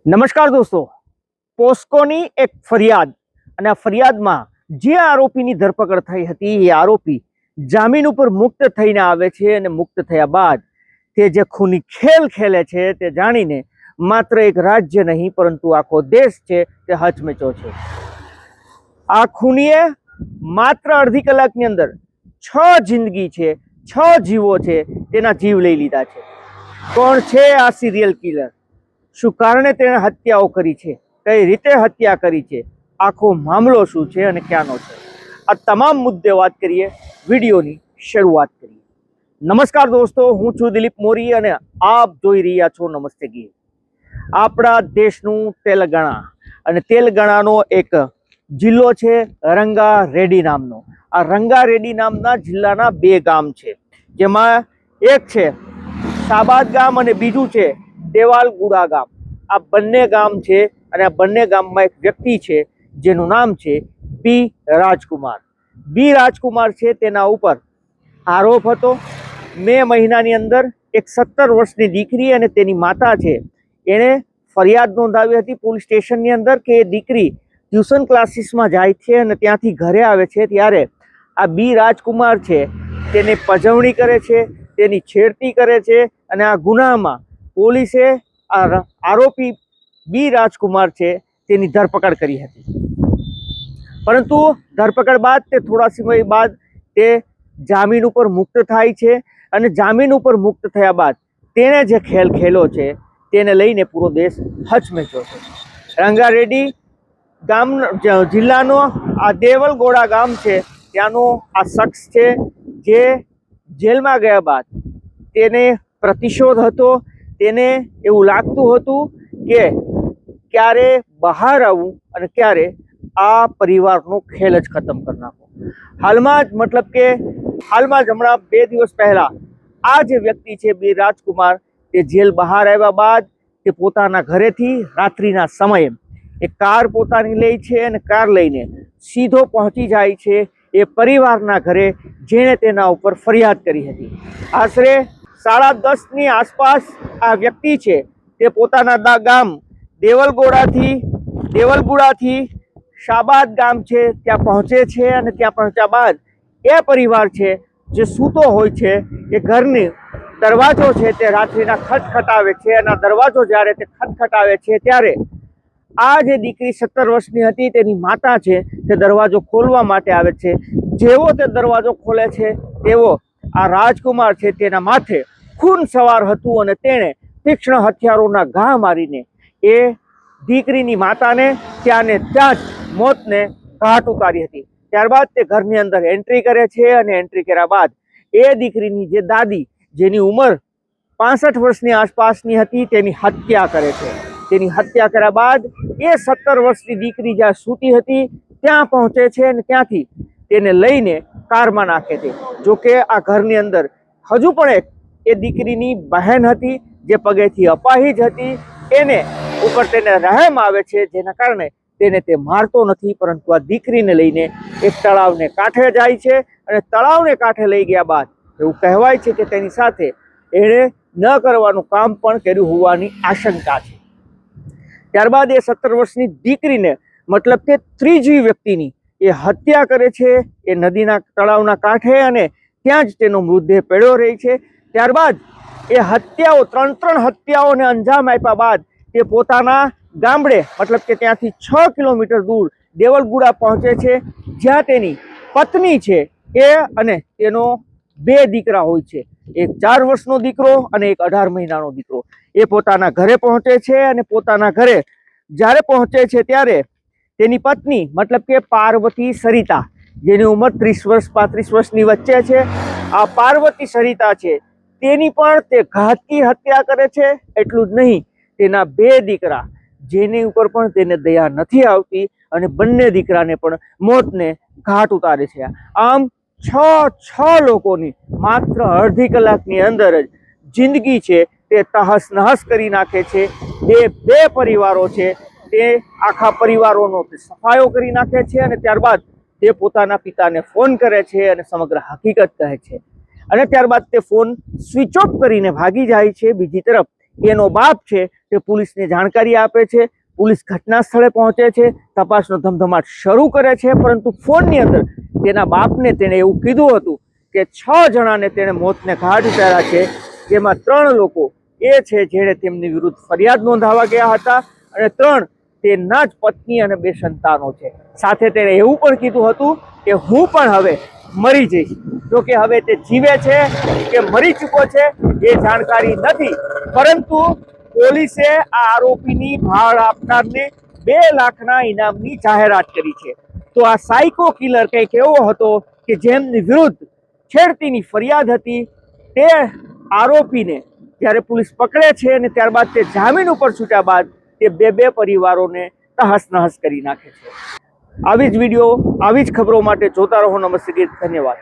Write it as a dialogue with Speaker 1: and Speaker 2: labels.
Speaker 1: નમસ્કાર દોસ્તો, પોસ્કોની એક ફરિયાદ અને આ ફરિયાદમાં જે આરોપીની ધરપકડ થઈ હતી એ આરોપી જામીન ઉપર મુક્ત થઈને આવે છે અને મુક્ત થયા બાદ તે જે ખૂની ખેલ ખેલે છે તે જાણીને માત્ર એક રાજ્ય નહીં પરંતુ આખો દેશ છે તે હચમચો છે। આ ખૂનીએ માત્ર અડધી કલાકની અંદર 6 જિંદગી છે, 6 જીવો છે તેના જીવ લઈ લીધા છે। કોણ છે આ સિરિયલ કિલર? શું કારણે તેણે હત્યાઓ કરી છે? કઈ રીતે હત્યા કરી છે? આખો મામલો શું છે અને ક્યાંનો છે? આ તમામ મુદ્દે વાત કરીએ, વિડીયોની શરૂઆત કરીએ। નમસ્કાર દોસ્તો, હું છું દિલીપ મોરી અને આપ જોઈ રહ્યા છો નમસ્તે ગીર। આપણા દેશનું તેલંગાણા અને તેલંગાણાનો એક જિલ્લો છે રંગા રેડ્ડી નામનો। આ રંગા રેડ્ડી નામના જિલ્લાના 2 ગામ છે, જેમાં એક છે શાબાદ ગામ અને બીજું છે દેવાલગુડા ગામ। આ બંને ગામ છે અને આ બંને ગામમાં એક વ્યક્તિ છે જેનું નામ છે બી રાજકુમાર। બી રાજકુમાર છે, તેના ઉપર આરોપ હતો મે મહિનાની અંદર એક 17 વર્ષની દીકરી અને તેની માતા છે એણે ફરિયાદ નોંધાવી હતી પોલીસ સ્ટેશનની અંદર કે એ દીકરી ટ્યુશન ક્લાસીસમાં જાય છે અને ત્યાંથી ઘરે આવે છે ત્યારે આ બી રાજકુમાર છે તેને પજવણી કરે છે, તેની છેડતી કરે છે અને આ ગુનામાં પોલીસે આ આરોપી બી રાજકુમાર છે તેની ધરપકડ કરી હતી। પરંતુ ધરપકડ બાદ તે થોડા સમય બાદ તે જામીન ઉપર મુક્ત થાય છે અને જામીન ઉપર મુક્ત થયા બાદ તેણે જે ખેલ ખેલો છે તેને લઈને પૂરો દેશ હચમચો છે। રંગા રેડ્ડી ગામ જિલ્લાનો આ દેવલગોડા ગામ છે, ત્યાંનો આ શખ્સ છે જે જેલમાં ગયા બાદ તેને પ્રતિશોધ હતો। તેને એવું લાગતું હતું કે ક્યારે બહાર આવું અને ક્યારે આ પરિવારનો ખેલ જ ખતમ કરી નાખો। હાલમાં જ હાલમાં જ હમણાં 2 દિવસ પહેલા આ જે વ્યક્તિ છે બી રાજકુમાર તે જેલ બહાર આવ્યા બાદ તે પોતાના ઘરેથી રાત્રિના સમયે એક કાર પોતાની લે છે અને કાર લઈને સીધો પહોંચી જાય છે એ પરિવારના ઘરે જેણે તેના ઉપર ફરિયાદ કરી હતી। આશરે 10:30ની આસપાસ આ વ્યક્તિ છે તે પોતાના ગામ દેવલગુડાથી શાબાદ ગામ છે ત્યાં પહોંચે છે અને ત્યાં પહોંચ્યા બાદ એ પરિવાર છે જે સૂતો હોય છે એ ઘરની દરવાજો છે તે રાત્રિના ખટખટાવે છે અને દરવાજો જ્યારે તે ખટખટાવે છે ત્યારે આ જે દીકરી 17 વર્ષની હતી તેની માતા છે તે દરવાજો ખોલવા માટે આવે છે। જેવો તે દરવાજો ખોલે છે તેવો આ રાજકુમાર છે તેના માથે ખૂન સવાર હતું અને તેણે તીક્ષ્ણ હથિયારોના ઘા મારીને એ દીકરીની માતાને ત્યાં જ મોતને ઘાટ ઉતારી હતી। ત્યારબાદ તે ઘરની અંદર એન્ટ્રી કરે છે અને એન્ટ્રી કર્યા બાદ એ દીકરીની જે દાદી જેની ઉંમર 65 વર્ષની આસપાસની હતી તેની હત્યા કરે છે। તેની હત્યા કર્યા બાદ એ 17 વર્ષની દીકરી જ્યાં સૂતી હતી ત્યાં પહોંચે છે અને ત્યાંથી તેને લઈને કારમાં નાખે છે। જોકે આ ઘરની અંદર હજુ પણ એ દીકરીની બહેન હતી જે પગેથી અપાહિજ હતી, એને ઉપર તેને રહેમ આવે છે જેના કારણે તેને તે મારતો નથી, પરંતુ આ દીકરીને લઈને એક તળાવને કાંઠે જાય છે અને તળાવને કાંઠે લઈ ગયા બાદ એવું કહેવાય છે કે તેની સાથે એણે ન કરવાનું કામ પણ કર્યું હોવાની આશંકા છે। ત્યારબાદ એ 17 વર્ષની દીકરીને મતલબ કે ત્રીજી વ્યક્તિની એ હત્યા કરે છે એ નદીના તળાવના કાંઠે અને ત્યાં જ તેનો મૃતદેહ પડ્યો રહે છે। ત્યારબાદ એ હત્યાઓ 3 હત્યાઓને અંજામ આપ્યા બાદ તે પોતાના ગામડે મતલબ કે ત્યાંથી 6 કિલોમીટર દૂર દેવલગુડા પહોંચે છે, જ્યાં તેની પત્ની છે એ અને તેનો 2 દીકરા હોય છે, એક 4 વર્ષનો દીકરો અને એક 18 મહિનાનો દીકરો। એ પોતાના ઘરે પહોંચે છે અને પોતાના ઘરે જ્યારે પહોંચે છે ત્યારે તેની પત્ની મતલબ કે પાર્વતી સરિતા જેની ઉંમર 30 વર્ષ 35 વર્ષની વચ્ચે છે, આ પાર્વતી સરિતા છે તેની પણ તે ઘાતકી હત્યા કરે છે। એટલું જ નહીં, તેના 2 દીકરા જેની ઉપર પણ તેને દયા નથી આવતી અને બંને દીકરાને પણ મોતને ઘાટ ઉતારે છે। આમ 6 લોકોની માત્ર અડધી કલાકની અંદર જ જિંદગી છે તે તહસ નહસ કરી નાખે છે। બે પરિવારો છે તે આખા પરિવારોનો સફાયો કરી નાખે છે અને ત્યારબાદ તે પોતાના પિતાને ફોન કરે છે અને સમગ્ર હકીકત કહે છે અને ત્યારબાદ તે ફોન સ્વિચ ઓફ કરીને ભાગી જાય છે। બીજી તરફ એનો બાપ છે તે પોલીસને જાણકારી આપે છે, પોલીસ ઘટના સ્થળે પહોંચે છે, તપાસનો ધમધમાટ શરૂ કરે છે, પરંતુ ફોનની અંદર તેના બાપને તેણે એવું કીધું હતું કે 6 જણાને તેણે મોતને ઘાટ ઉતાર્યા છે, જેમાં 3 લોકો એ છે જેણે તેમની વિરુદ્ધ ફરિયાદ નોંધાવવા ગયા હતા અને 3 તેના જ પત્ની અને 2 સંતાનો છે. સાથે તેણે એવું પણ કીધું હતું કે હું પણ હવે મરી જઈશ. જો કે હવે તે જીવે છે કે મરી ચૂક્યો છે એ જાણકારી નથી, પરંતુ પોલીસે આ આરોપીની ભાળ આપનારને 2 લાખના ઇનામની જાહેરાત કરી છે. તો આ સાયકો કિલર કંઈક એવો હતો કે જેમની વિરુદ્ધ છેડતીની ફરિયાદ હતી, તે આરોપીને જ્યારે પોલીસ પકડે છે અને ત્યારબાદ તે જામીન ઉપર છૂટ્યા બાદ તે 2 પરિવારોને તહસ નહસ કરી નાખે છે. આવી જ વિડીયો, આવી જ ખબરો માટે જોતા રહો નમસ્તે ગીત. ધન્યવાદ.